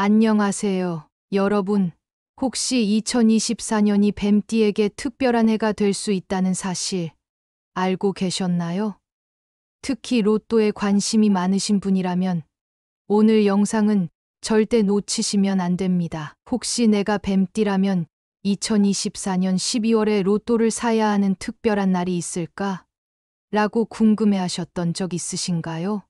안녕하세요, 여러분. 혹시 2024년이 뱀띠에게 특별한 해가 될 수 있다는 사실 알고 계셨나요? 특히 로또에 관심이 많으신 분이라면 오늘 영상은 절대 놓치시면 안 됩니다. 혹시 내가 뱀띠라면 2024년 12월에 로또를 사야 하는 특별한 날이 있을까? 라고 궁금해 하셨던 적 있으신가요?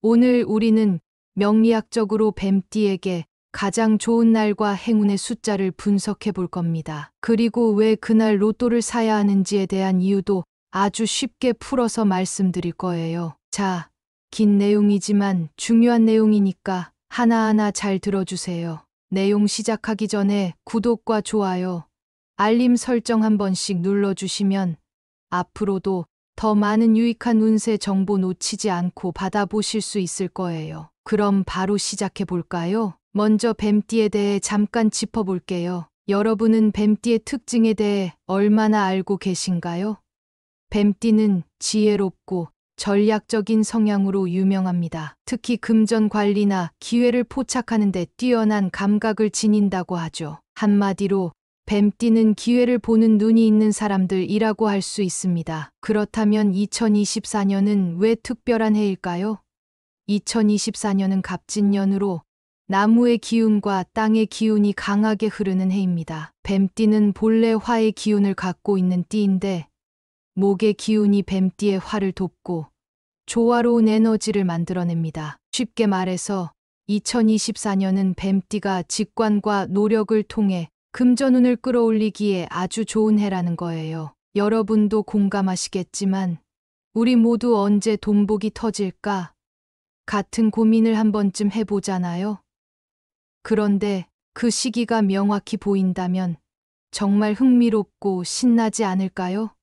오늘 우리는 명리학적으로 뱀띠에게 가장 좋은 날과 행운의 숫자를 분석해 볼 겁니다. 그리고 왜 그날 로또를 사야 하는지에 대한 이유도 아주 쉽게 풀어서 말씀드릴 거예요. 자, 긴 내용이지만 중요한 내용이니까 하나하나 잘 들어주세요. 내용 시작하기 전에 구독과 좋아요, 알림 설정 한 번씩 눌러주시면 앞으로도 더 많은 유익한 운세 정보 놓치지 않고 받아보실 수 있을 거예요. 그럼 바로 시작해 볼까요? 먼저 뱀띠에 대해 잠깐 짚어볼게요. 여러분은 뱀띠의 특징에 대해 얼마나 알고 계신가요? 뱀띠는 지혜롭고 전략적인 성향으로 유명합니다. 특히 금전 관리나 기회를 포착하는 데 뛰어난 감각을 지닌다고 하죠. 한마디로 뱀띠는 기회를 보는 눈이 있는 사람들이라고 할 수 있습니다. 그렇다면 2024년은 왜 특별한 해일까요? 2024년은 갑진년으로 나무의 기운과 땅의 기운이 강하게 흐르는 해입니다. 뱀띠는 본래 화의 기운을 갖고 있는 띠인데 목의 기운이 뱀띠의 화를 돕고 조화로운 에너지를 만들어냅니다. 쉽게 말해서 2024년은 뱀띠가 직관과 노력을 통해 금전운을 끌어올리기에 아주 좋은 해라는 거예요. 여러분도 공감하시겠지만 우리 모두 언제 돈복이 터질까? 같은 고민을 한 번쯤 해보잖아요. 그런데 그 시기가 명확히 보인다면 정말 흥미롭고 신나지 않을까요?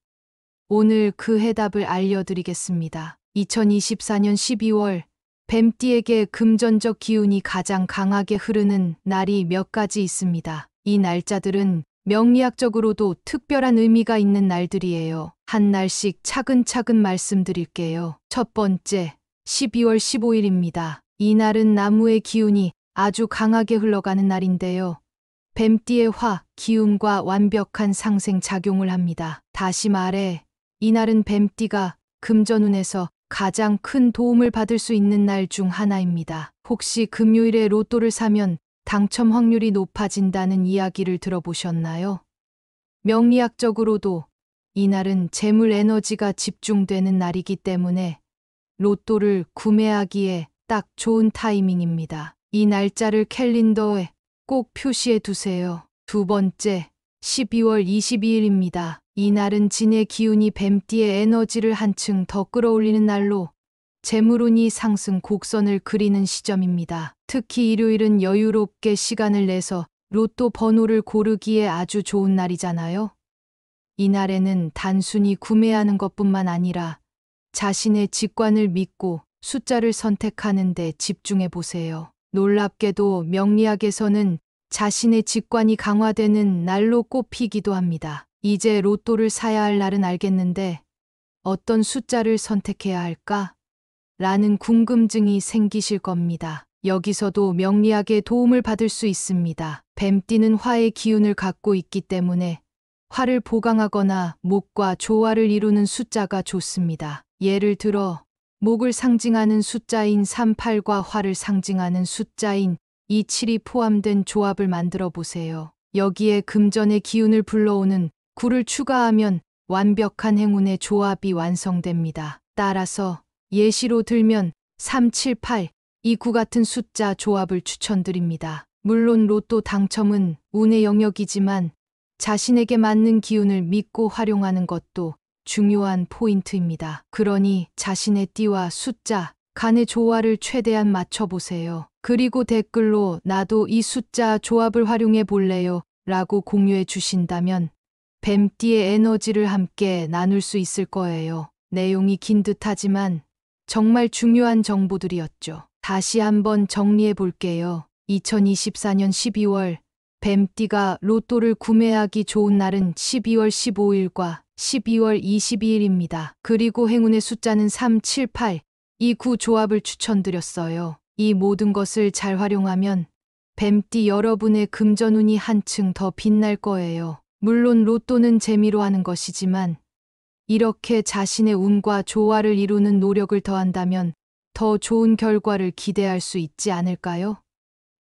오늘 그 해답을 알려드리겠습니다. 2024년 12월 뱀띠에게 금전적 기운이 가장 강하게 흐르는 날이 몇 가지 있습니다. 이 날짜들은 명리학적으로도 특별한 의미가 있는 날들이에요. 한 날씩 차근차근 말씀드릴게요. 첫 번째, 12월 15일입니다. 이 날은 나무의 기운이 아주 강하게 흘러가는 날인데요. 뱀띠의 화, 기운과 완벽한 상생작용을 합니다. 다시 말해, 이날은 뱀띠가 금전운에서 가장 큰 도움을 받을 수 있는 날 중 하나입니다. 혹시 금요일에 로또를 사면 당첨 확률이 높아진다는 이야기를 들어보셨나요? 명리학적으로도 이날은 재물 에너지가 집중되는 날이기 때문에 로또를 구매하기에 딱 좋은 타이밍입니다. 이 날짜를 캘린더에 꼭 표시해 두세요. 두 번째, 12월 22일입니다. 이 날은 진의 기운이 뱀띠의 에너지를 한층 더 끌어올리는 날로 재물운이 상승 곡선을 그리는 시점입니다. 특히 일요일은 여유롭게 시간을 내서 로또 번호를 고르기에 아주 좋은 날이잖아요. 이 날에는 단순히 구매하는 것뿐만 아니라 자신의 직관을 믿고 숫자를 선택하는 데 집중해 보세요. 놀랍게도 명리학에서는 자신의 직관이 강화되는 날로 꼽히기도 합니다. 이제 로또를 사야 할 날은 알겠는데 어떤 숫자를 선택해야 할까? 라는 궁금증이 생기실 겁니다. 여기서도 명리학의 도움을 받을 수 있습니다. 뱀띠는 화의 기운을 갖고 있기 때문에 화를 보강하거나 목과 조화를 이루는 숫자가 좋습니다. 예를 들어 목을 상징하는 숫자인 38과 화를 상징하는 숫자인 27이 포함된 조합을 만들어 보세요. 여기에 금전의 기운을 불러오는 9를 추가하면 완벽한 행운의 조합이 완성됩니다. 따라서 예시로 들면 3, 7, 8, 이 9 같은 숫자 조합을 추천드립니다. 물론 로또 당첨은 운의 영역이지만 자신에게 맞는 기운을 믿고 활용하는 것도 중요한 포인트입니다. 그러니 자신의 띠와 숫자 간의 조화를 최대한 맞춰보세요. 그리고 댓글로 나도 이 숫자 조합을 활용해 볼래요 라고 공유해 주신다면 뱀띠의 에너지를 함께 나눌 수 있을 거예요. 내용이 긴 듯하지만 정말 중요한 정보들이었죠. 다시 한번 정리해 볼게요. 2024년 12월 뱀띠가 로또를 구매하기 좋은 날은 12월 15일과 12월 22일입니다. 그리고 행운의 숫자는 3, 7, 8, 이 9 조합을 추천드렸어요. 이 모든 것을 잘 활용하면 뱀띠 여러분의 금전운이 한층 더 빛날 거예요. 물론 로또는 재미로 하는 것이지만 이렇게 자신의 운과 조화를 이루는 노력을 더한다면 더 좋은 결과를 기대할 수 있지 않을까요?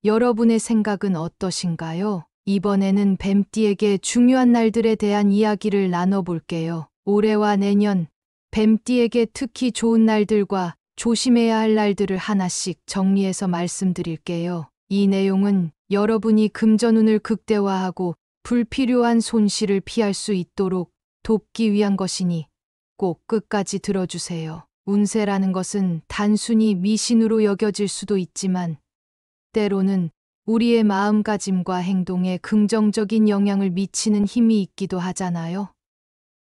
여러분의 생각은 어떠신가요? 이번에는 뱀띠에게 중요한 날들에 대한 이야기를 나눠볼게요. 올해와 내년, 뱀띠에게 특히 좋은 날들과 조심해야 할 날들을 하나씩 정리해서 말씀드릴게요. 이 내용은 여러분이 금전운을 극대화하고 불필요한 손실을 피할 수 있도록 돕기 위한 것이니 꼭 끝까지 들어주세요. 운세라는 것은 단순히 미신으로 여겨질 수도 있지만 때로는 우리의 마음가짐과 행동에 긍정적인 영향을 미치는 힘이 있기도 하잖아요.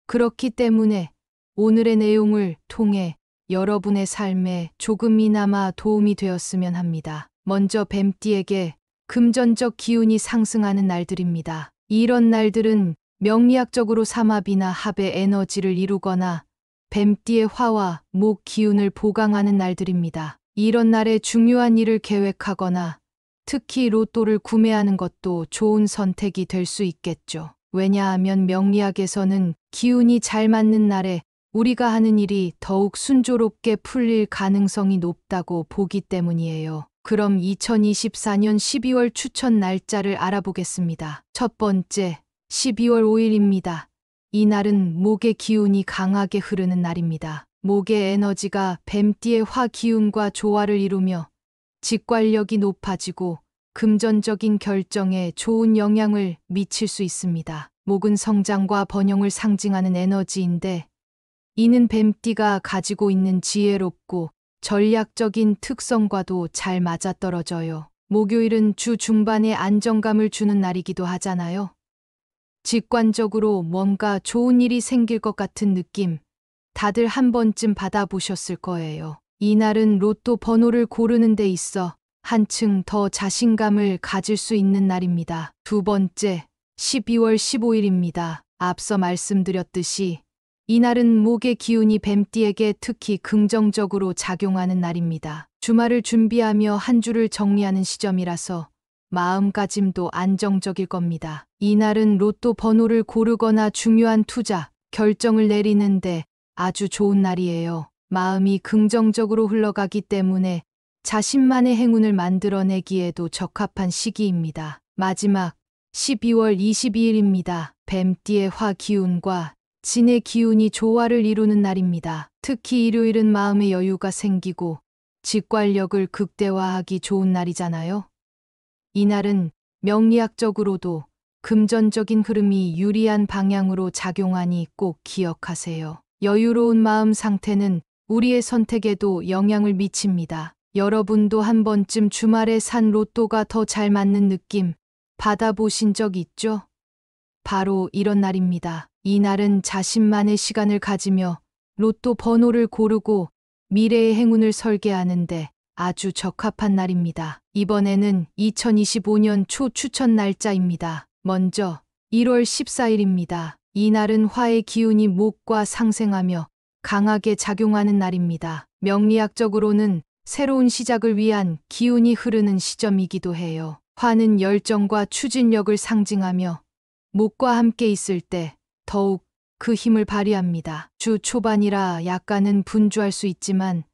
그렇기 때문에 오늘의 내용을 통해 여러분의 삶에 조금이나마 도움이 되었으면 합니다. 먼저 뱀띠에게 금전적 기운이 상승하는 날들입니다. 이런 날들은 명리학적으로 삼합이나 합의 에너지를 이루거나 뱀띠의 화와 목 기운을 보강하는 날들입니다. 이런 날에 중요한 일을 계획하거나 특히 로또를 구매하는 것도 좋은 선택이 될 수 있겠죠. 왜냐하면 명리학에서는 기운이 잘 맞는 날에 우리가 하는 일이 더욱 순조롭게 풀릴 가능성이 높다고 보기 때문이에요. 그럼 2024년 12월 추천 날짜를 알아보겠습니다. 첫 번째, 12월 5일입니다. 이 날은 목의 기운이 강하게 흐르는 날입니다. 목의 에너지가 뱀띠의 화 기운과 조화를 이루며 직관력이 높아지고 금전적인 결정에 좋은 영향을 미칠 수 있습니다. 목은 성장과 번영을 상징하는 에너지인데 이는 뱀띠가 가지고 있는 지혜롭고 전략적인 특성과도 잘 맞아떨어져요. 목요일은 주 중반에 안정감을 주는 날이기도 하잖아요. 직관적으로 뭔가 좋은 일이 생길 것 같은 느낌, 다들 한 번쯤 받아보셨을 거예요. 이 날은 로또 번호를 고르는 데 있어 한층 더 자신감을 가질 수 있는 날입니다. 두 번째, 12월 15일입니다. 앞서 말씀드렸듯이 이 날은 목의 기운이 뱀띠에게 특히 긍정적으로 작용하는 날입니다. 주말을 준비하며 한 주를 정리하는 시점이라서 마음가짐도 안정적일 겁니다. 이 날은 로또 번호를 고르거나 중요한 투자, 결정을 내리는데 아주 좋은 날이에요. 마음이 긍정적으로 흘러가기 때문에 자신만의 행운을 만들어내기에도 적합한 시기입니다. 마지막 12월 22일입니다. 뱀띠의 화 기운과 진의 기운이 조화를 이루는 날입니다. 특히 일요일은 마음의 여유가 생기고 직관력을 극대화하기 좋은 날이잖아요. 이 날은 명리학적으로도 금전적인 흐름이 유리한 방향으로 작용하니 꼭 기억하세요. 여유로운 마음 상태는 우리의 선택에도 영향을 미칩니다. 여러분도 한 번쯤 주말에 산 로또가 더 잘 맞는 느낌 받아보신 적 있죠? 바로 이런 날입니다. 이 날은 자신만의 시간을 가지며 로또 번호를 고르고 미래의 행운을 설계하는데 아주 적합한 날입니다. 이번에는 2025년 초 추천 날짜입니다. 먼저 1월 14일입니다. 이 날은 화의 기운이 목과 상생하며 강하게 작용하는 날입니다. 명리학적으로는 새로운 시작을 위한 기운이 흐르는 시점이기도 해요. 화는 열정과 추진력을 상징하며 목과 함께 있을 때 더욱 그 힘을 발휘합니다. 주 초반이라 약간은 분주할 수 있지만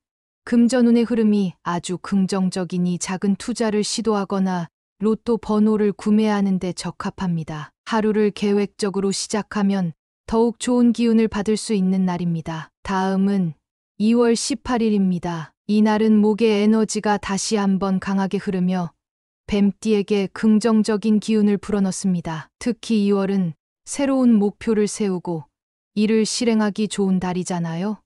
금전운의 흐름이 아주 긍정적이니 작은 투자를 시도하거나 로또 번호를 구매하는 데 적합합니다. 하루를 계획적으로 시작하면 더욱 좋은 기운을 받을 수 있는 날입니다. 다음은 2월 18일입니다. 이 날은 목의 에너지가 다시 한번 강하게 흐르며 뱀띠에게 긍정적인 기운을 불어넣습니다. 특히 2월은 새로운 목표를 세우고 이를 실행하기 좋은 달이잖아요.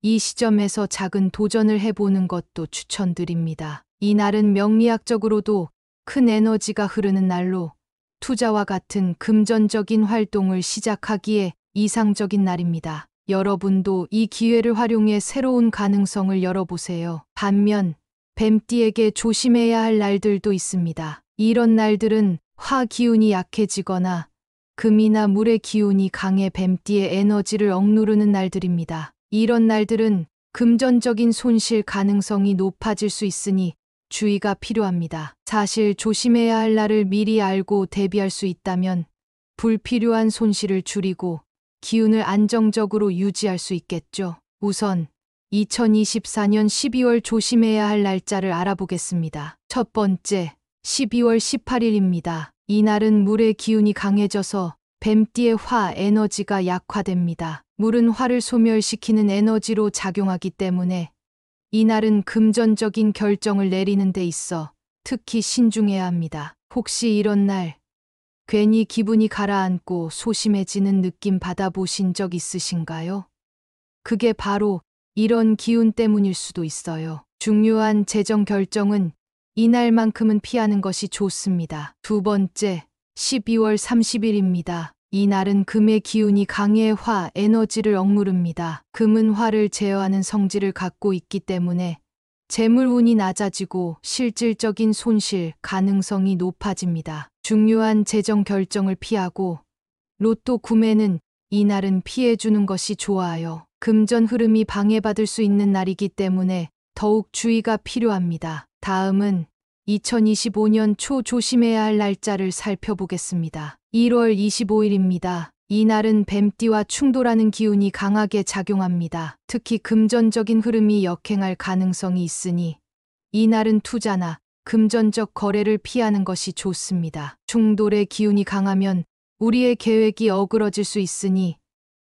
이 시점에서 작은 도전을 해보는 것도 추천드립니다. 이 날은 명리학적으로도 큰 에너지가 흐르는 날로 투자와 같은 금전적인 활동을 시작하기에 이상적인 날입니다. 여러분도 이 기회를 활용해 새로운 가능성을 열어보세요. 반면 뱀띠에게 조심해야 할 날들도 있습니다. 이런 날들은 화 기운이 약해지거나 금이나 물의 기운이 강해 뱀띠의 에너지를 억누르는 날들입니다. 이런 날들은 금전적인 손실 가능성이 높아질 수 있으니 주의가 필요합니다. 사실 조심해야 할 날을 미리 알고 대비할 수 있다면 불필요한 손실을 줄이고 기운을 안정적으로 유지할 수 있겠죠. 우선 2024년 12월 조심해야 할 날짜를 알아보겠습니다. 첫 번째, 12월 18일입니다. 이날은 물의 기운이 강해져서 뱀띠의 화 에너지가 약화됩니다. 물은 화를 소멸시키는 에너지로 작용하기 때문에 이날은 금전적인 결정을 내리는 데 있어 특히 신중해야 합니다. 혹시 이런 날 괜히 기분이 가라앉고 소심해지는 느낌 받아보신 적 있으신가요? 그게 바로 이런 기운 때문일 수도 있어요. 중요한 재정 결정은 이날만큼은 피하는 것이 좋습니다. 두 번째, 12월 30일입니다. 이날은 금의 기운이 강해 화 에너지를 억누릅니다. 금은 화를 제어하는 성질을 갖고 있기 때문에 재물운이 낮아지고 실질적인 손실 가능성이 높아집니다. 중요한 재정 결정을 피하고 로또 구매는 이날은 피해주는 것이 좋아요. 금전 흐름이 방해받을 수 있는 날이기 때문에 더욱 주의가 필요합니다. 다음은 2025년 초 조심해야 할 날짜를 살펴보겠습니다. 1월 25일입니다. 이날은 뱀띠와 충돌하는 기운이 강하게 작용합니다. 특히 금전적인 흐름이 역행할 가능성이 있으니 이날은 투자나 금전적 거래를 피하는 것이 좋습니다. 충돌의 기운이 강하면 우리의 계획이 어그러질 수 있으니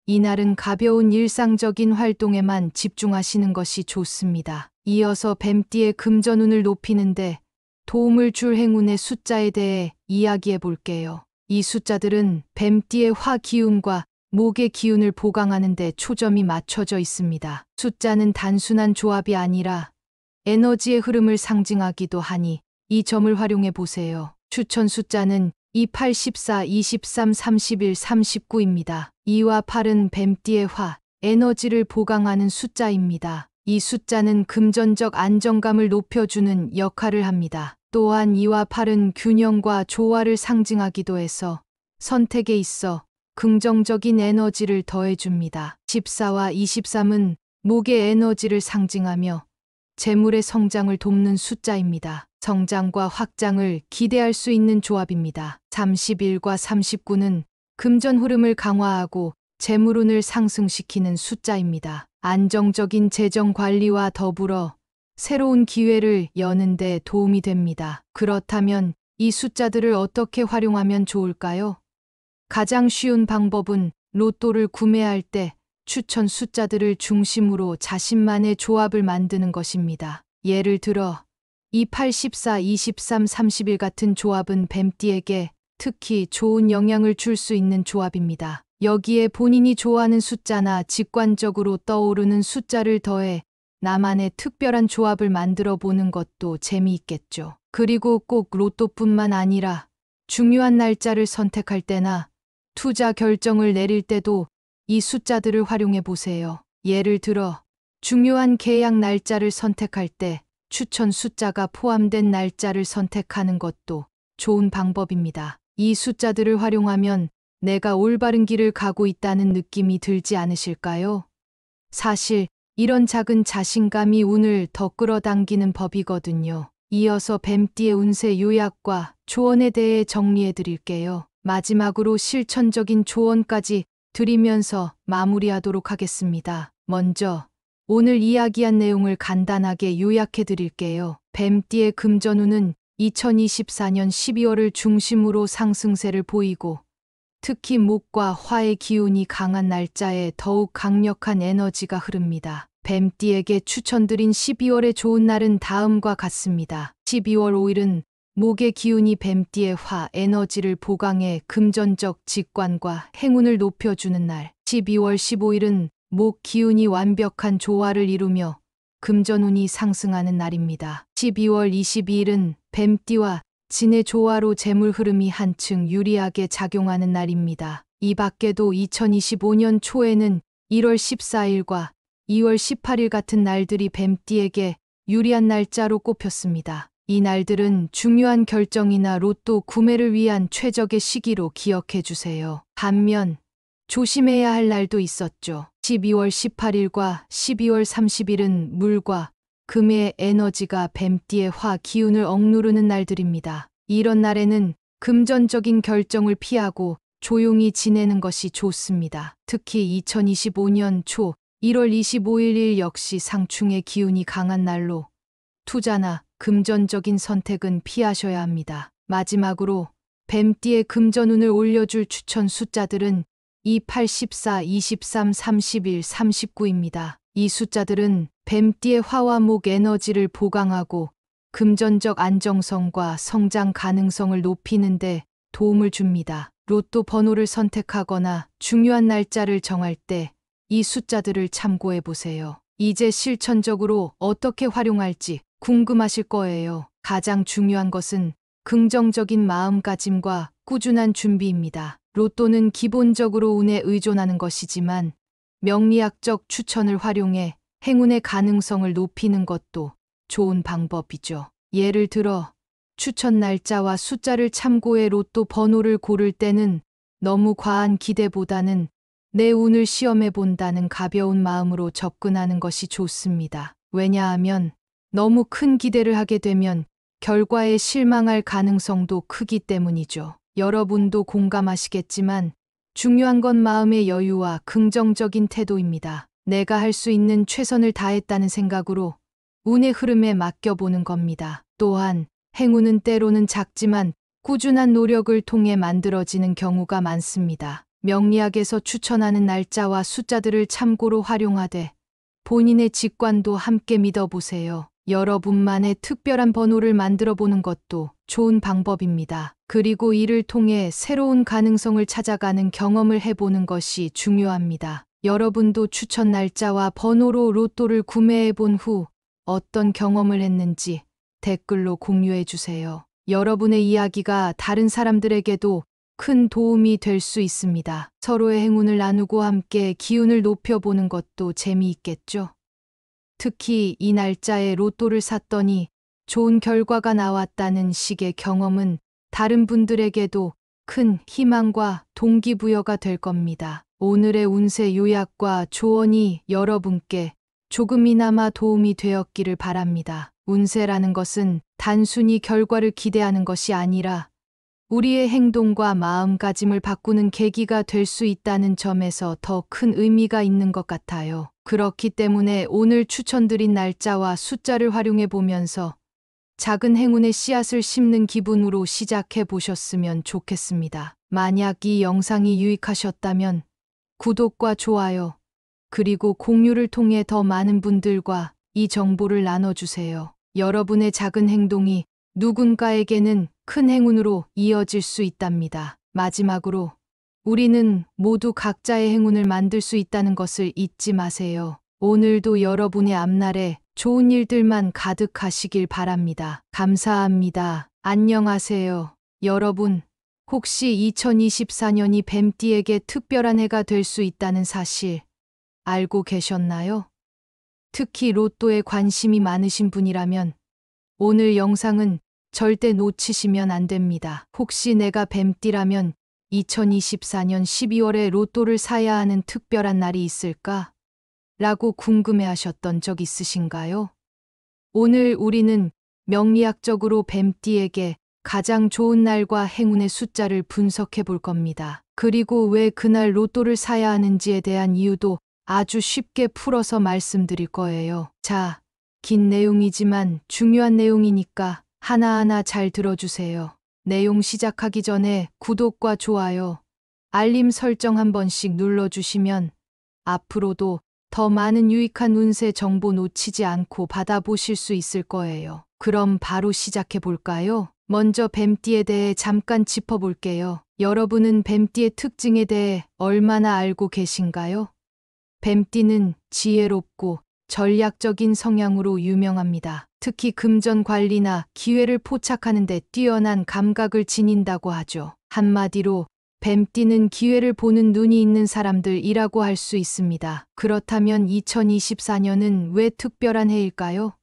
이날은 가벼운 일상적인 활동에만 집중하시는 것이 좋습니다. 이어서 뱀띠의 금전운을 높이는데 도움을 줄 행운의 숫자에 대해 이야기해 볼게요. 이 숫자들은 뱀띠의 화 기운과 목의 기운을 보강하는 데 초점이 맞춰져 있습니다. 숫자는 단순한 조합이 아니라 에너지의 흐름을 상징하기도 하니 이 점을 활용해 보세요. 추천 숫자는 2, 8, 14, 23, 31, 39입니다. 2와 8은 뱀띠의 화, 에너지를 보강하는 숫자입니다. 이 숫자는 금전적 안정감을 높여주는 역할을 합니다. 또한 2와 8은 균형과 조화를 상징하기도 해서 선택에 있어 긍정적인 에너지를 더해줍니다. 14와 23은 목의 에너지를 상징하며 재물의 성장을 돕는 숫자입니다. 성장과 확장을 기대할 수 있는 조합입니다. 31과 39는 금전 흐름을 강화하고 재물운을 상승시키는 숫자입니다. 안정적인 재정 관리와 더불어 새로운 기회를 여는 데 도움이 됩니다. 그렇다면 이 숫자들을 어떻게 활용하면 좋을까요? 가장 쉬운 방법은 로또를 구매할 때 추천 숫자들을 중심으로 자신만의 조합을 만드는 것입니다. 예를 들어 2, 8, 14, 23, 31 같은 조합은 뱀띠에게 특히 좋은 영향을 줄 수 있는 조합입니다. 여기에 본인이 좋아하는 숫자나 직관적으로 떠오르는 숫자를 더해 나만의 특별한 조합을 만들어 보는 것도 재미있겠죠. 그리고 꼭 로또뿐만 아니라 중요한 날짜를 선택할 때나 투자 결정을 내릴 때도 이 숫자들을 활용해 보세요. 예를 들어 중요한 계약 날짜를 선택할 때 추천 숫자가 포함된 날짜를 선택하는 것도 좋은 방법입니다. 이 숫자들을 활용하면 내가 올바른 길을 가고 있다는 느낌이 들지 않으실까요? 사실 이런 작은 자신감이 운을 더 끌어당기는 법이거든요. 이어서 뱀띠의 운세 요약과 조언에 대해 정리해 드릴게요. 마지막으로 실천적인 조언까지 드리면서 마무리하도록 하겠습니다. 먼저 오늘 이야기한 내용을 간단하게 요약해 드릴게요. 뱀띠의 금전운은 2024년 12월을 중심으로 상승세를 보이고 특히 목과 화의 기운이 강한 날짜에 더욱 강력한 에너지가 흐릅니다. 뱀띠에게 추천드린 12월의 좋은 날은 다음과 같습니다. 12월 5일은 목의 기운이 뱀띠의 화 에너지를 보강해 금전적 직관과 행운을 높여주는 날. 12월 15일은 목 기운이 완벽한 조화를 이루며 금전운이 상승하는 날입니다. 12월 22일은 뱀띠와 진의 조화로 재물 흐름이 한층 유리하게 작용하는 날입니다. 이 밖에도 2025년 초에는 1월 14일과 2월 18일 같은 날들이 뱀띠에게 유리한 날짜로 꼽혔습니다. 이 날들은 중요한 결정이나 로또 구매를 위한 최적의 시기로 기억해 주세요. 반면 조심해야 할 날도 있었죠. 12월 18일과 12월 30일은 물과 금의 에너지가 뱀띠의 화 기운을 억누르는 날들입니다. 이런 날에는 금전적인 결정을 피하고 조용히 지내는 것이 좋습니다. 특히 2025년 초 1월 25일 역시 상충의 기운이 강한 날로 투자나 금전적인 선택은 피하셔야 합니다. 마지막으로 뱀띠의 금전운을 올려줄 추천 숫자들은 28, 14, 23, 31, 39입니다. 이 숫자들은 뱀띠의 화와 목 에너지를 보강하고 금전적 안정성과 성장 가능성을 높이는데 도움을 줍니다. 로또 번호를 선택하거나 중요한 날짜를 정할 때 이 숫자들을 참고해 보세요. 이제 실천적으로 어떻게 활용할지 궁금하실 거예요. 가장 중요한 것은 긍정적인 마음가짐과 꾸준한 준비입니다. 로또는 기본적으로 운에 의존하는 것이지만 명리학적 추천을 활용해 행운의 가능성을 높이는 것도 좋은 방법이죠. 예를 들어 추천 날짜와 숫자를 참고해 로또 번호를 고를 때는 너무 과한 기대보다는 내 운을 시험해 본다는 가벼운 마음으로 접근하는 것이 좋습니다. 왜냐하면 너무 큰 기대를 하게 되면 결과에 실망할 가능성도 크기 때문이죠. 여러분도 공감하시겠지만 중요한 건 마음의 여유와 긍정적인 태도입니다. 내가 할 수 있는 최선을 다했다는 생각으로 운의 흐름에 맡겨보는 겁니다. 또한 행운은 때로는 작지만 꾸준한 노력을 통해 만들어지는 경우가 많습니다. 명리학에서 추천하는 날짜와 숫자들을 참고로 활용하되 본인의 직관도 함께 믿어보세요. 여러분만의 특별한 번호를 만들어 보는 것도 좋은 방법입니다. 그리고 이를 통해 새로운 가능성을 찾아가는 경험을 해보는 것이 중요합니다. 여러분도 추천 날짜와 번호로 로또를 구매해 본 후 어떤 경험을 했는지 댓글로 공유해 주세요. 여러분의 이야기가 다른 사람들에게도 큰 도움이 될 수 있습니다. 서로의 행운을 나누고 함께 기운을 높여보는 것도 재미있겠죠? 특히 이 날짜에 로또를 샀더니 좋은 결과가 나왔다는 식의 경험은 다른 분들에게도 큰 희망과 동기부여가 될 겁니다. 오늘의 운세 요약과 조언이 여러분께 조금이나마 도움이 되었기를 바랍니다. 운세라는 것은 단순히 결과를 기대하는 것이 아니라 우리의 행동과 마음가짐을 바꾸는 계기가 될 수 있다는 점에서 더 큰 의미가 있는 것 같아요. 그렇기 때문에 오늘 추천드린 날짜와 숫자를 활용해 보면서 작은 행운의 씨앗을 심는 기분으로 시작해 보셨으면 좋겠습니다. 만약 이 영상이 유익하셨다면 구독과 좋아요, 그리고 공유를 통해 더 많은 분들과 이 정보를 나눠주세요. 여러분의 작은 행동이 누군가에게는 큰 행운으로 이어질 수 있답니다. 마지막으로 우리는 모두 각자의 행운을 만들 수 있다는 것을 잊지 마세요. 오늘도 여러분의 앞날에 좋은 일들만 가득하시길 바랍니다. 감사합니다. 안녕하세요. 여러분, 혹시 2024년이 뱀띠에게 특별한 해가 될 수 있다는 사실 알고 계셨나요? 특히 로또에 관심이 많으신 분이라면 오늘 영상은 절대 놓치시면 안 됩니다. 혹시 내가 뱀띠라면 2024년 12월에 로또를 사야 하는 특별한 날이 있을까? 라고 궁금해 하셨던 적 있으신가요? 오늘 우리는 명리학적으로 뱀띠에게 가장 좋은 날과 행운의 숫자를 분석해 볼 겁니다. 그리고 왜 그날 로또를 사야 하는지에 대한 이유도 아주 쉽게 풀어서 말씀드릴 거예요. 자, 긴 내용이지만 중요한 내용이니까 하나하나 잘 들어주세요. 내용 시작하기 전에 구독과 좋아요, 알림 설정 한 번씩 눌러주시면 앞으로도 더 많은 유익한 운세 정보 놓치지 않고 받아보실 수 있을 거예요. 그럼 바로 시작해 볼까요? 먼저 뱀띠에 대해 잠깐 짚어볼게요. 여러분은 뱀띠의 특징에 대해 얼마나 알고 계신가요? 뱀띠는 지혜롭고 전략적인 성향으로 유명합니다. 특히 금전 관리나 기회를 포착하는 데 뛰어난 감각을 지닌다고 하죠. 한마디로 뱀띠는 기회를 보는 눈이 있는 사람들이라고 할 수 있습니다. 그렇다면 2024년은 왜 특별한 해일까요?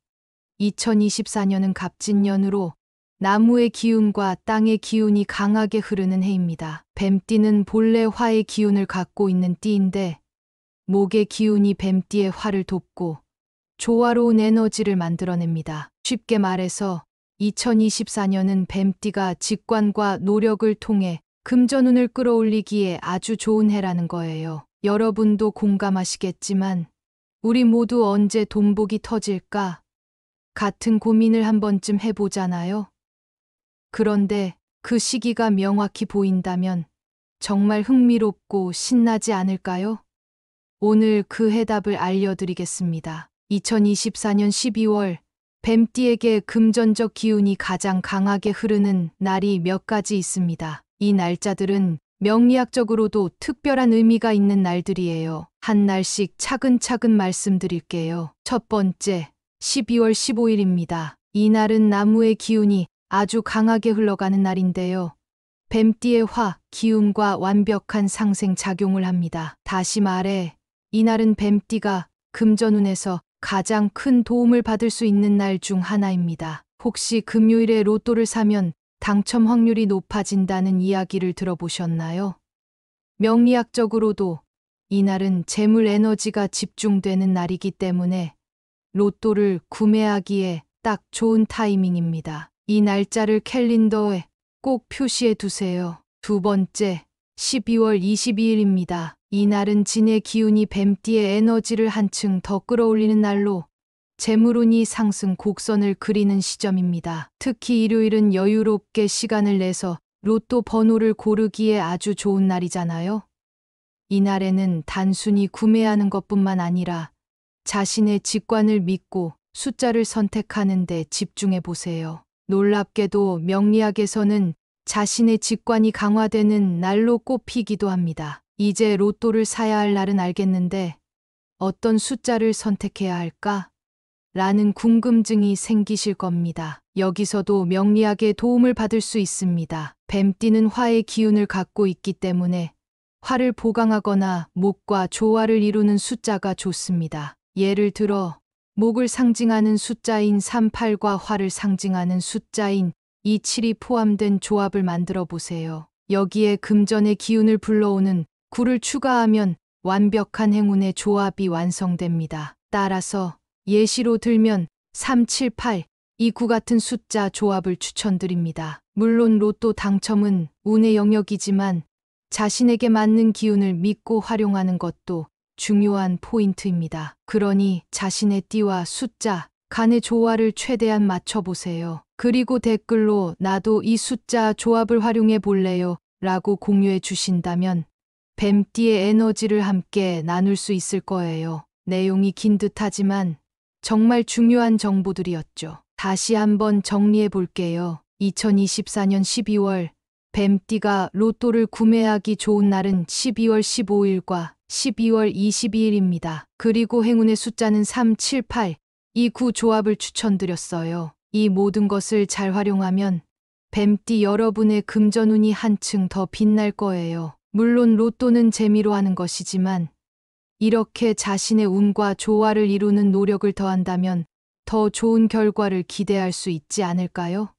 2024년은 갑진년으로 나무의 기운과 땅의 기운이 강하게 흐르는 해입니다. 뱀띠는 본래 화의 기운을 갖고 있는 띠인데 목의 기운이 뱀띠의 화를 돕고 조화로운 에너지를 만들어냅니다. 쉽게 말해서 2024년은 뱀띠가 직관과 노력을 통해 금전운을 끌어올리기에 아주 좋은 해라는 거예요. 여러분도 공감하시겠지만 우리 모두 언제 돈복이 터질까? 같은 고민을 한 번쯤 해보잖아요. 그런데 그 시기가 명확히 보인다면 정말 흥미롭고 신나지 않을까요? 오늘 그 해답을 알려드리겠습니다. 2024년 12월 뱀띠에게 금전적 기운이 가장 강하게 흐르는 날이 몇 가지 있습니다. 이 날짜들은 명리학적으로도 특별한 의미가 있는 날들이에요. 한 날씩 차근차근 말씀드릴게요. 첫 번째, 12월 15일입니다. 이 날은 나무의 기운이 아주 강하게 흘러가는 날인데요. 뱀띠의 화, 기운과 완벽한 상생작용을 합니다. 다시 말해, 이날은 뱀띠가 금전운에서 가장 큰 도움을 받을 수 있는 날 중 하나입니다. 혹시 금요일에 로또를 사면 당첨 확률이 높아진다는 이야기를 들어보셨나요? 명리학적으로도 이날은 재물 에너지가 집중되는 날이기 때문에 로또를 구매하기에 딱 좋은 타이밍입니다. 이 날짜를 캘린더에 꼭 표시해 두세요. 두 번째, 12월 22일입니다. 이 날은 진의 기운이 뱀띠의 에너지를 한층 더 끌어올리는 날로 재물운이 상승 곡선을 그리는 시점입니다. 특히 일요일은 여유롭게 시간을 내서 로또 번호를 고르기에 아주 좋은 날이잖아요. 이 날에는 단순히 구매하는 것뿐만 아니라 자신의 직관을 믿고 숫자를 선택하는 데 집중해 보세요. 놀랍게도 명리학에서는 자신의 직관이 강화되는 날로 꼽히기도 합니다. 이제 로또를 사야 할 날은 알겠는데 어떤 숫자를 선택해야 할까? 라는 궁금증이 생기실 겁니다. 여기서도 명리학의 도움을 받을 수 있습니다. 뱀띠는 화의 기운을 갖고 있기 때문에 화를 보강하거나 목과 조화를 이루는 숫자가 좋습니다. 예를 들어 목을 상징하는 숫자인 38과 화를 상징하는 숫자인 27이 포함된 조합을 만들어 보세요. 여기에 금전의 기운을 불러오는 9를 추가하면 완벽한 행운의 조합이 완성됩니다. 따라서 예시로 들면 3, 7, 8, 이 9 같은 숫자 조합을 추천드립니다. 물론 로또 당첨은 운의 영역이지만 자신에게 맞는 기운을 믿고 활용하는 것도 중요한 포인트입니다. 그러니 자신의 띠와 숫자 간의 조화를 최대한 맞춰보세요. 그리고 댓글로 나도 이 숫자 조합을 활용해 볼래요 라고 공유해 주신다면 뱀띠의 에너지를 함께 나눌 수 있을 거예요. 내용이 긴 듯하지만 정말 중요한 정보들이었죠. 다시 한번 정리해 볼게요. 2024년 12월 뱀띠가 로또를 구매하기 좋은 날은 12월 15일과 12월 22일입니다. 그리고 행운의 숫자는 3, 7, 8, 이 9 조합을 추천드렸어요. 이 모든 것을 잘 활용하면 뱀띠 여러분의 금전운이 한층 더 빛날 거예요. 물론 로또는 재미로 하는 것이지만 이렇게 자신의 운과 조화를 이루는 노력을 더한다면 더 좋은 결과를 기대할 수 있지 않을까요?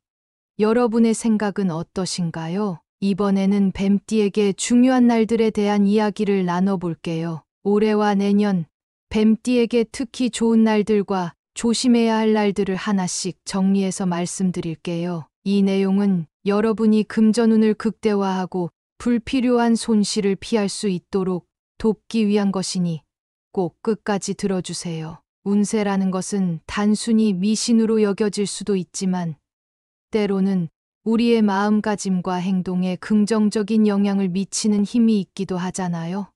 여러분의 생각은 어떠신가요? 이번에는 뱀띠에게 중요한 날들에 대한 이야기를 나눠볼게요. 올해와 내년, 뱀띠에게 특히 좋은 날들과 조심해야 할 날들을 하나씩 정리해서 말씀드릴게요. 이 내용은 여러분이 금전운을 극대화하고 불필요한 손실을 피할 수 있도록 돕기 위한 것이니 꼭 끝까지 들어주세요. 운세라는 것은 단순히 미신으로 여겨질 수도 있지만 때로는 우리의 마음가짐과 행동에 긍정적인 영향을 미치는 힘이 있기도 하잖아요.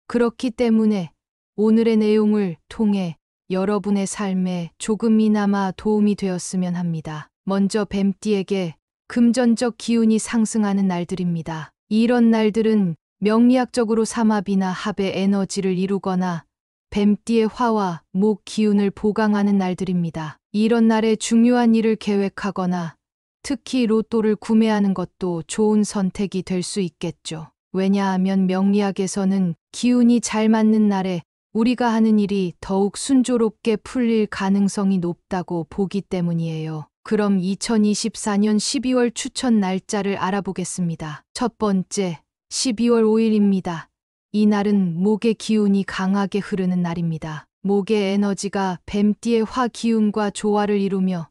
그렇기 때문에 오늘의 내용을 통해 여러분의 삶에 조금이나마 도움이 되었으면 합니다. 먼저 뱀띠에게 금전적 기운이 상승하는 날들입니다. 이런 날들은 명리학적으로 삼합이나 합의 에너지를 이루거나 뱀띠의 화와 목 기운을 보강하는 날들입니다. 이런 날에 중요한 일을 계획하거나 특히 로또를 구매하는 것도 좋은 선택이 될 수 있겠죠. 왜냐하면 명리학에서는 기운이 잘 맞는 날에 우리가 하는 일이 더욱 순조롭게 풀릴 가능성이 높다고 보기 때문이에요. 그럼 2024년 12월 추천 날짜를 알아보겠습니다. 첫 번째, 12월 5일입니다. 이 날은 목의 기운이 강하게 흐르는 날입니다. 목의 에너지가 뱀띠의 화 기운과 조화를 이루며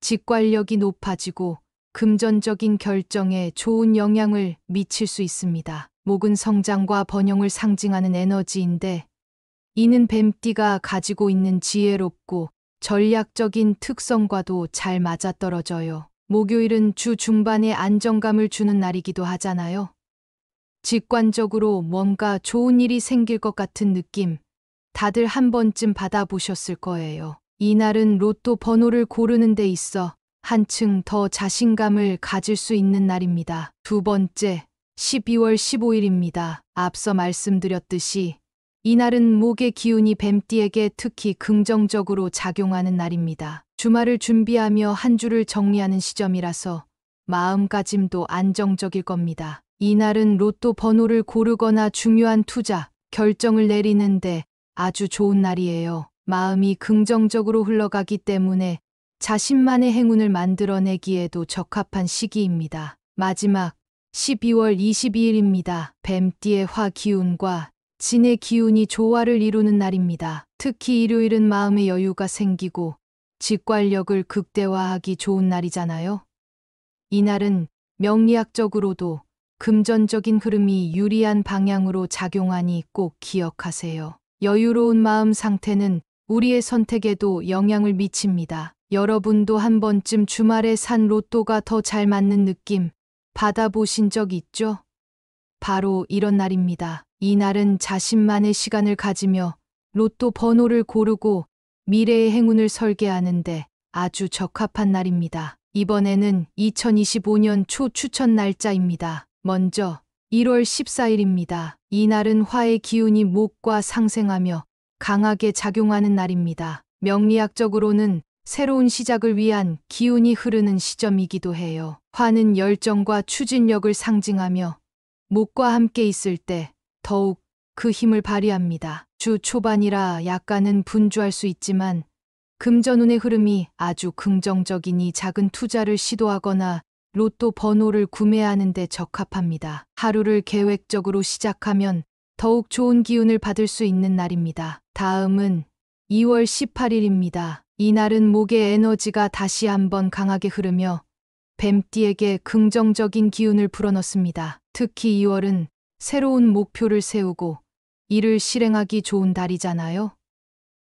직관력이 높아지고 금전적인 결정에 좋은 영향을 미칠 수 있습니다. 목은 성장과 번영을 상징하는 에너지인데 이는 뱀띠가 가지고 있는 지혜롭고 전략적인 특성과도 잘 맞아떨어져요. 목요일은 주 중반에 안정감을 주는 날이기도 하잖아요. 직관적으로 뭔가 좋은 일이 생길 것 같은 느낌, 다들 한 번쯤 받아보셨을 거예요. 이날은 로또 번호를 고르는 데 있어 한층 더 자신감을 가질 수 있는 날입니다. 두 번째, 12월 15일입니다. 앞서 말씀드렸듯이 이날은 목의 기운이 뱀띠에게 특히 긍정적으로 작용하는 날입니다. 주말을 준비하며 한 주를 정리하는 시점이라서 마음가짐도 안정적일 겁니다. 이날은 로또 번호를 고르거나 중요한 투자, 결정을 내리는데 아주 좋은 날이에요. 마음이 긍정적으로 흘러가기 때문에 자신만의 행운을 만들어내기에도 적합한 시기입니다. 마지막 12월 22일입니다. 뱀띠의 화 기운과 진의 기운이 조화를 이루는 날입니다. 특히 일요일은 마음의 여유가 생기고 직관력을 극대화하기 좋은 날이잖아요. 이날은 명리학적으로도 금전적인 흐름이 유리한 방향으로 작용하니 꼭 기억하세요. 여유로운 마음 상태는 우리의 선택에도 영향을 미칩니다. 여러분도 한 번쯤 주말에 산 로또가 더 잘 맞는 느낌 받아보신 적 있죠? 바로 이런 날입니다. 이 날은 자신만의 시간을 가지며 로또 번호를 고르고 미래의 행운을 설계하는데 아주 적합한 날입니다. 이번에는 2025년 초 추천 날짜입니다. 먼저 1월 14일입니다. 이 날은 화의 기운이 목과 상생하며 강하게 작용하는 날입니다. 명리학적으로는 새로운 시작을 위한 기운이 흐르는 시점이기도 해요. 화는 열정과 추진력을 상징하며 목과 함께 있을 때 더욱 그 힘을 발휘합니다. 주 초반이라 약간은 분주할 수 있지만 금전운의 흐름이 아주 긍정적이니 작은 투자를 시도하거나 로또 번호를 구매하는 데 적합합니다. 하루를 계획적으로 시작하면 더욱 좋은 기운을 받을 수 있는 날입니다. 다음은 2월 18일입니다. 이 날은 목의 에너지가 다시 한번 강하게 흐르며 뱀띠에게 긍정적인 기운을 불어넣습니다. 특히 2월은 새로운 목표를 세우고 이를 실행하기 좋은 달이잖아요.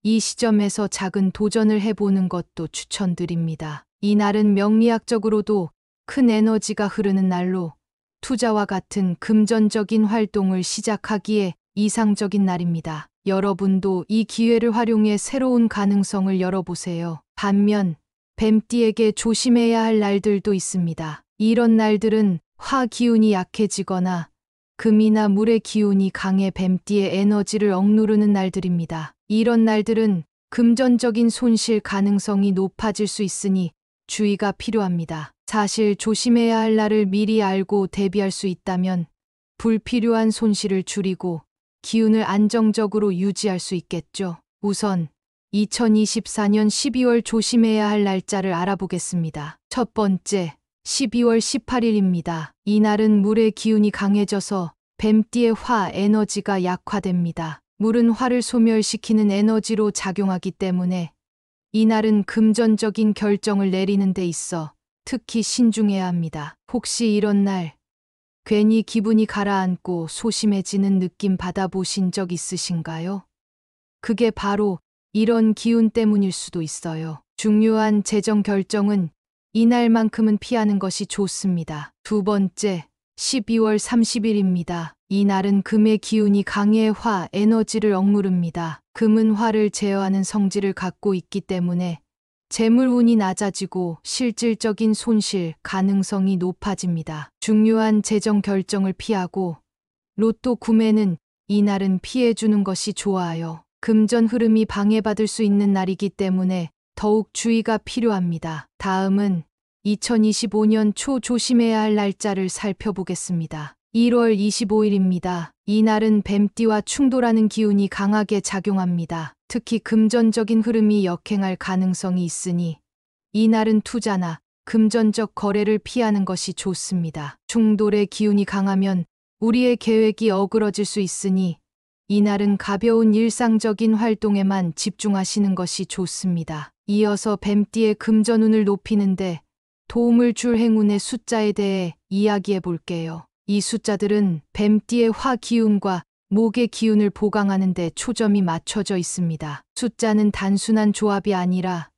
이 시점에서 작은 도전을 해보는 것도 추천드립니다. 이 날은 명리학적으로도 큰 에너지가 흐르는 날로 투자와 같은 금전적인 활동을 시작하기에 이상적인 날입니다. 여러분도 이 기회를 활용해 새로운 가능성을 열어보세요. 반면 뱀띠에게 조심해야 할 날들도 있습니다. 이런 날들은 화 기운이 약해지거나 금이나 물의 기운이 강해 뱀띠의 에너지를 억누르는 날들입니다. 이런 날들은 금전적인 손실 가능성이 높아질 수 있으니 주의가 필요합니다. 사실 조심해야 할 날을 미리 알고 대비할 수 있다면 불필요한 손실을 줄이고 기운을 안정적으로 유지할 수 있겠죠. 우선 2024년 12월 조심해야 할 날짜를 알아보겠습니다. 첫 번째, 12월 18일입니다. 이 날은 물의 기운이 강해져서 뱀띠의 화 에너지가 약화됩니다. 물은 화를 소멸시키는 에너지로 작용하기 때문에 이 날은 금전적인 결정을 내리는 데 있어 특히 신중해야 합니다. 혹시 이런 날 괜히 기분이 가라앉고 소심해지는 느낌 받아보신 적 있으신가요? 그게 바로 이런 기운 때문일 수도 있어요. 중요한 재정 결정은 이날만큼은 피하는 것이 좋습니다. 두 번째, 12월 30일입니다. 이 날은 금의 기운이 강해 화 에너지를 억누릅니다. 금은 화를 제어하는 성질을 갖고 있기 때문에 재물운이 낮아지고 실질적인 손실 가능성이 높아집니다. 중요한 재정 결정을 피하고 로또 구매는 이날은 피해주는 것이 좋아요. 금전 흐름이 방해받을 수 있는 날이기 때문에 더욱 주의가 필요합니다. 다음은 2025년 초 조심해야 할 날짜를 살펴보겠습니다. 1월 25일입니다. 이 날은 뱀띠와 충돌하는 기운이 강하게 작용합니다. 특히 금전적인 흐름이 역행할 가능성이 있으니 이 날은 투자나 금전적 거래를 피하는 것이 좋습니다. 충돌의 기운이 강하면 우리의 계획이 어그러질 수 있으니 이날은 가벼운 일상적인 활동에만 집중하시는 것이 좋습니다. 이어서 뱀띠의 금전운을 높이는데 도움을 줄 행운의 숫자에 대해 이야기해 볼게요. 이 숫자들은 뱀띠의 화 기운과 목의 기운을 보강하는 데 초점이 맞춰져 있습니다. 숫자는 단순한 조합이 아니라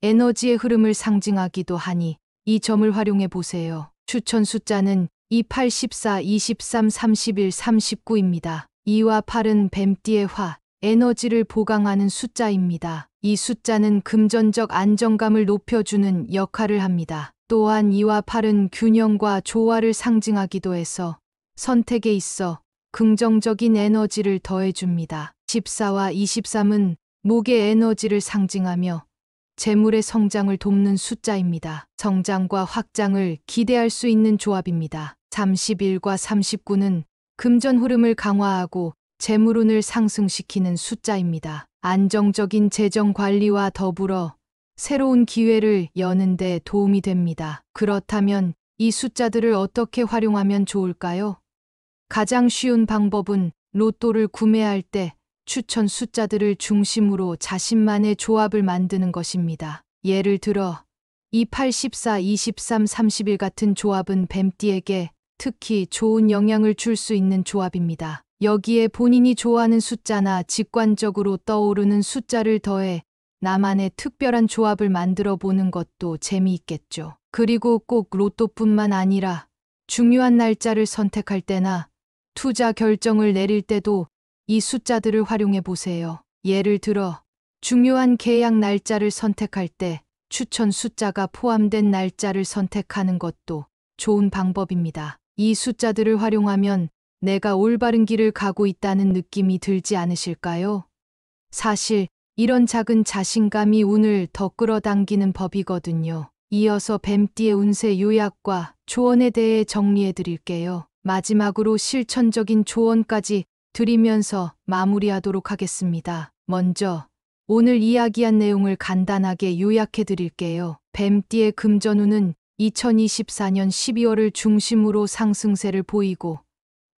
에너지의 흐름을 상징하기도 하니 이 점을 활용해 보세요. 추천 숫자는 28, 14, 23, 31, 39입니다. 2와 8은 뱀띠의 화, 에너지를 보강하는 숫자입니다. 이 숫자는 금전적 안정감을 높여주는 역할을 합니다. 또한 2와 8은 균형과 조화를 상징하기도 해서 선택에 있어 긍정적인 에너지를 더해줍니다. 14와 23은 목의 에너지를 상징하며 재물의 성장을 돕는 숫자입니다. 성장과 확장을 기대할 수 있는 조합입니다. 31과 39는 금전 흐름을 강화하고 재물운을 상승시키는 숫자입니다. 안정적인 재정 관리와 더불어 새로운 기회를 여는 데 도움이 됩니다. 그렇다면 이 숫자들을 어떻게 활용하면 좋을까요? 가장 쉬운 방법은 로또를 구매할 때 추천 숫자들을 중심으로 자신만의 조합을 만드는 것입니다. 예를 들어 28, 14, 23, 31 같은 조합은 뱀띠에게 특히 좋은 영향을 줄 수 있는 조합입니다. 여기에 본인이 좋아하는 숫자나 직관적으로 떠오르는 숫자를 더해 나만의 특별한 조합을 만들어 보는 것도 재미있겠죠. 그리고 꼭 로또뿐만 아니라 중요한 날짜를 선택할 때나 투자 결정을 내릴 때도 이 숫자들을 활용해 보세요. 예를 들어 중요한 계약 날짜를 선택할 때 추천 숫자가 포함된 날짜를 선택하는 것도 좋은 방법입니다. 이 숫자들을 활용하면 내가 올바른 길을 가고 있다는 느낌이 들지 않으실까요? 사실 이런 작은 자신감이 운을 더 끌어당기는 법이거든요. 이어서 뱀띠의 운세 요약과 조언에 대해 정리해 드릴게요. 마지막으로 실천적인 조언까지 드리면서 마무리하도록 하겠습니다. 먼저 오늘 이야기한 내용을 간단하게 요약해 드릴게요. 뱀띠의 금전운은 2024년 12월을 중심으로 상승세를 보이고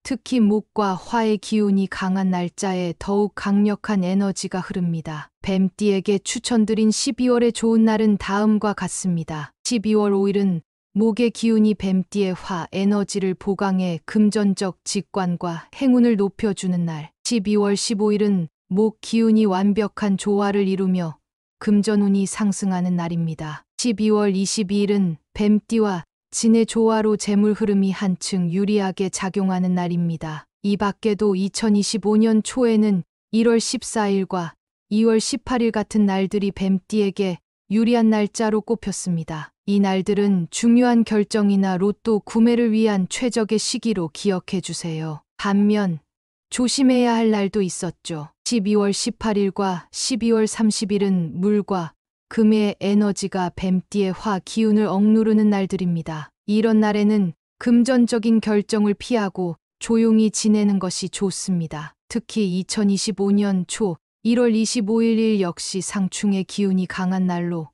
특히 목과 화의 기운이 강한 날짜에 더욱 강력한 에너지가 흐릅니다. 뱀띠에게 추천드린 12월의 좋은 날은 다음과 같습니다. 12월 5일은 목의 기운이 뱀띠의 화 에너지를 보강해 금전적 직관과 행운을 높여주는 날. 12월 15일은 목 기운이 완벽한 조화를 이루며 금전운이 상승하는 날입니다. 12월 22일은 뱀띠와 진의 조화로 재물 흐름이 한층 유리하게 작용하는 날입니다. 이 밖에도 2025년 초에는 1월 14일과 2월 18일 같은 날들이 뱀띠에게 유리한 날짜로 꼽혔습니다. 이 날들은 중요한 결정이나 로또 구매를 위한 최적의 시기로 기억해 주세요. 반면 조심해야 할 날도 있었죠. 12월 18일과 12월 30일은 물과 금의 에너지가 뱀띠의 화 기운을 억누르는 날들입니다. 이런 날에는 금전적인 결정을 피하고 조용히 지내는 것이 좋습니다. 특히 2025년 초 1월 25일 역시 상충의 기운이 강한 날로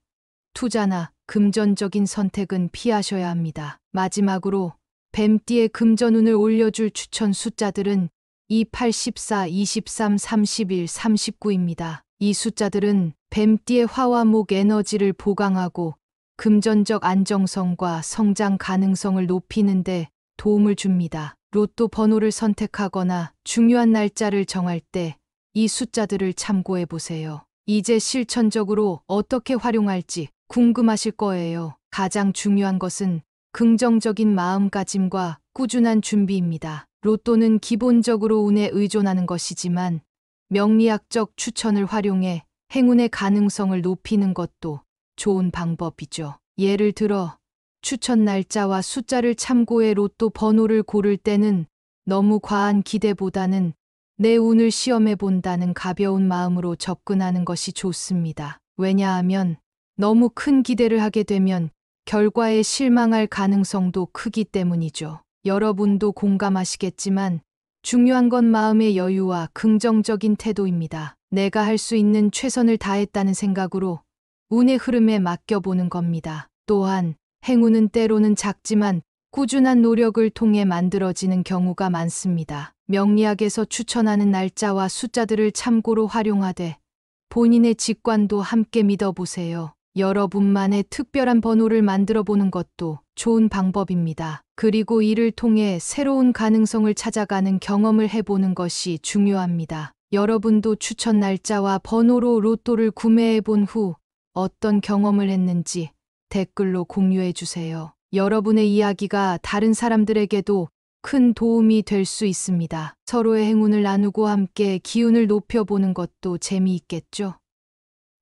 투자나 금전적인 선택은 피하셔야 합니다. 마지막으로 뱀띠의 금전운을 올려줄 추천 숫자들은 28, 14, 23, 31, 39입니다. 이 숫자들은 뱀띠의 화와 목 에너지를 보강하고 금전적 안정성과 성장 가능성을 높이는 데 도움을 줍니다. 로또 번호를 선택하거나 중요한 날짜를 정할 때 이 숫자들을 참고해 보세요. 이제 실천적으로 어떻게 활용할지 궁금하실 거예요. 가장 중요한 것은 긍정적인 마음가짐과 꾸준한 준비입니다. 로또는 기본적으로 운에 의존하는 것이지만 명리학적 추천을 활용해 행운의 가능성을 높이는 것도 좋은 방법이죠. 예를 들어 추천 날짜와 숫자를 참고해 로또 번호를 고를 때는 너무 과한 기대보다는 내 운을 시험해 본다는 가벼운 마음으로 접근하는 것이 좋습니다. 왜냐하면 너무 큰 기대를 하게 되면 결과에 실망할 가능성도 크기 때문이죠. 여러분도 공감하시겠지만 중요한 건 마음의 여유와 긍정적인 태도입니다. 내가 할 수 있는 최선을 다했다는 생각으로 운의 흐름에 맡겨보는 겁니다. 또한 행운은 때로는 작지만 꾸준한 노력을 통해 만들어지는 경우가 많습니다. 명리학에서 추천하는 날짜와 숫자들을 참고로 활용하되 본인의 직관도 함께 믿어보세요. 여러분만의 특별한 번호를 만들어 보는 것도 좋은 방법입니다. 그리고 이를 통해 새로운 가능성을 찾아가는 경험을 해보는 것이 중요합니다. 여러분도 추천 날짜와 번호로 로또를 구매해 본 후 어떤 경험을 했는지 댓글로 공유해 주세요. 여러분의 이야기가 다른 사람들에게도 큰 도움이 될 수 있습니다. 서로의 행운을 나누고 함께 기운을 높여보는 것도 재미있겠죠?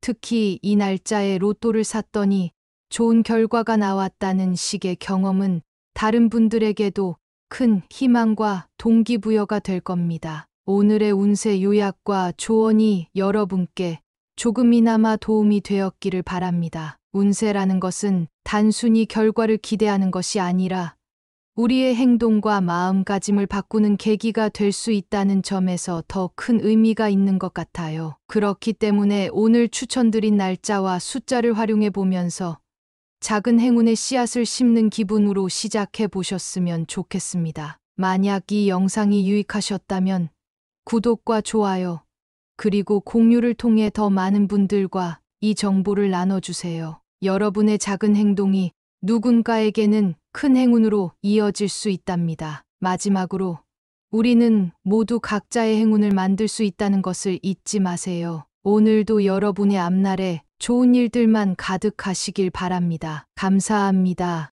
특히 이 날짜에 로또를 샀더니 좋은 결과가 나왔다는 식의 경험은 다른 분들에게도 큰 희망과 동기부여가 될 겁니다. 오늘의 운세 요약과 조언이 여러분께 조금이나마 도움이 되었기를 바랍니다. 운세라는 것은 단순히 결과를 기대하는 것이 아니라 우리의 행동과 마음가짐을 바꾸는 계기가 될 수 있다는 점에서 더 큰 의미가 있는 것 같아요. 그렇기 때문에 오늘 추천드린 날짜와 숫자를 활용해 보면서 작은 행운의 씨앗을 심는 기분으로 시작해 보셨으면 좋겠습니다. 만약 이 영상이 유익하셨다면 구독과 좋아요, 그리고 공유를 통해 더 많은 분들과 이 정보를 나눠주세요. 여러분의 작은 행동이 누군가에게는 큰 행운으로 이어질 수 있답니다. 마지막으로 우리는 모두 각자의 행운을 만들 수 있다는 것을 잊지 마세요. 오늘도 여러분의 앞날에 좋은 일들만 가득하시길 바랍니다. 감사합니다.